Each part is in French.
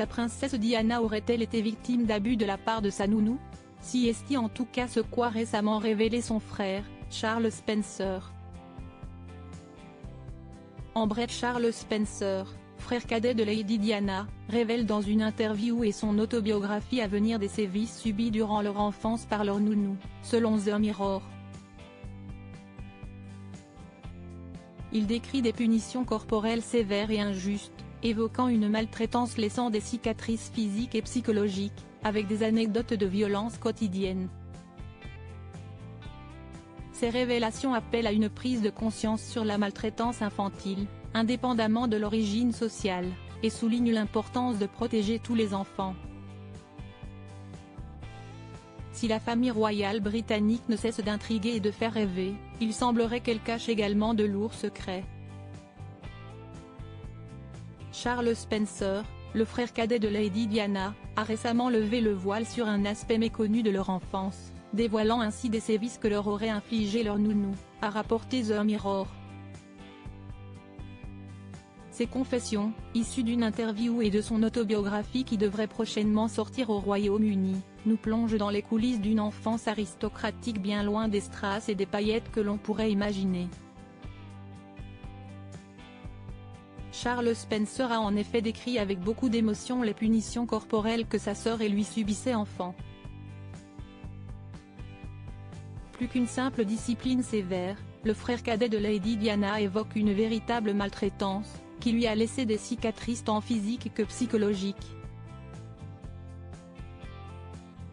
La princesse Diana aurait-elle été victime d'abus de la part de sa nounou? Si est en tout cas ce qu'a récemment révélé son frère, Charles Spencer. En bref, Charles Spencer, frère cadet de Lady Diana, révèle dans une interview et son autobiographie à venir des sévices subis durant leur enfance par leur nounou, selon The Mirror. Il décrit des punitions corporelles sévères et injustes, évoquant une maltraitance laissant des cicatrices physiques et psychologiques, avec des anecdotes de violences quotidiennes. Ces révélations appellent à une prise de conscience sur la maltraitance infantile, indépendamment de l'origine sociale, et soulignent l'importance de protéger tous les enfants. Si la famille royale britannique ne cesse d'intriguer et de faire rêver, il semblerait qu'elle cache également de lourds secrets. Charles Spencer, le frère cadet de Lady Diana, a récemment levé le voile sur un aspect méconnu de leur enfance, dévoilant ainsi des sévices que leur aurait infligé leur nounou, a rapporté The Mirror. Ces confessions, issues d'une interview et de son autobiographie qui devrait prochainement sortir au Royaume-Uni, nous plongent dans les coulisses d'une enfance aristocratique bien loin des strass et des paillettes que l'on pourrait imaginer. Charles Spencer a en effet décrit avec beaucoup d'émotion les punitions corporelles que sa sœur et lui subissaient enfant. Plus qu'une simple discipline sévère, le frère cadet de Lady Diana évoque une véritable maltraitance, qui lui a laissé des cicatrices tant physiques que psychologiques.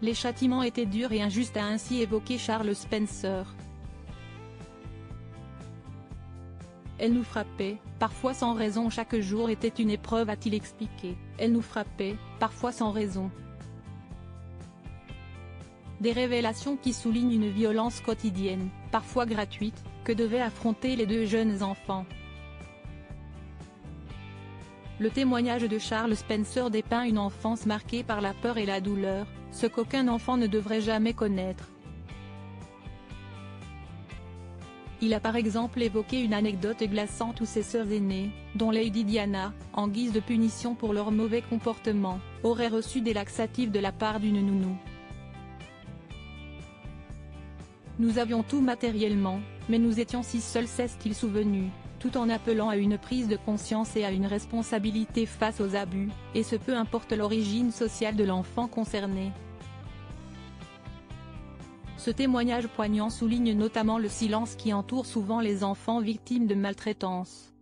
Les châtiments étaient durs et injustes, a ainsi évoqué Charles Spencer. Elle nous frappait, parfois sans raison, chaque jour était une épreuve, a-t-il expliqué. Elle nous frappait, parfois sans raison. Des révélations qui soulignent une violence quotidienne, parfois gratuite, que devaient affronter les deux jeunes enfants. Le témoignage de Charles Spencer dépeint une enfance marquée par la peur et la douleur, ce qu'aucun enfant ne devrait jamais connaître. Il a par exemple évoqué une anecdote glaçante où ses sœurs aînées, dont Lady Diana, en guise de punition pour leur mauvais comportement, auraient reçu des laxatifs de la part d'une nounou. Nous avions tout matériellement, mais nous étions si seuls, s'est-il souvenu, tout en appelant à une prise de conscience et à une responsabilité face aux abus, et ce peu importe l'origine sociale de l'enfant concerné. Ce témoignage poignant souligne notamment le silence qui entoure souvent les enfants victimes de maltraitance.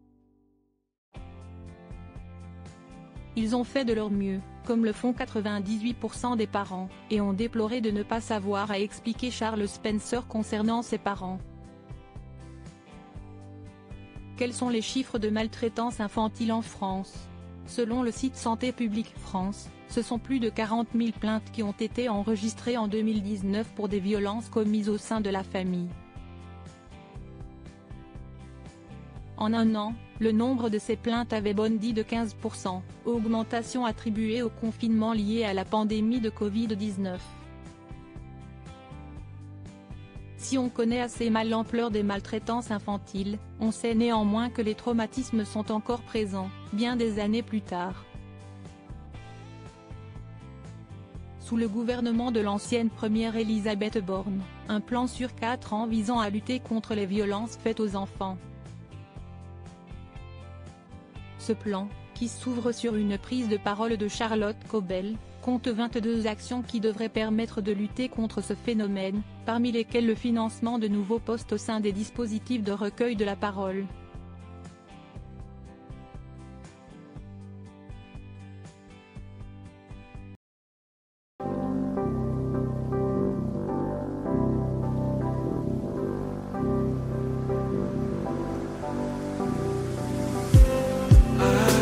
Ils ont fait de leur mieux, comme le font 98% des parents, et ont déploré de ne pas savoir, a expliqué Charles Spencer concernant ses parents. Quels sont les chiffres de maltraitance infantile en France? Selon le site Santé publique France, ce sont plus de 40 000 plaintes qui ont été enregistrées en 2019 pour des violences commises au sein de la famille. En un an, le nombre de ces plaintes avait bondi de 15%, augmentation attribuée au confinement lié à la pandémie de Covid-19. Si on connaît assez mal l'ampleur des maltraitances infantiles, on sait néanmoins que les traumatismes sont encore présents, bien des années plus tard. Sous le gouvernement de l'ancienne première Elisabeth Borne, un plan sur 4 ans visant à lutter contre les violences faites aux enfants. Ce plan, qui s'ouvre sur une prise de parole de Charlotte Cobel, compte 22 actions qui devraient permettre de lutter contre ce phénomène, parmi lesquelles le financement de nouveaux postes au sein des dispositifs de recueil de la parole.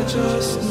Just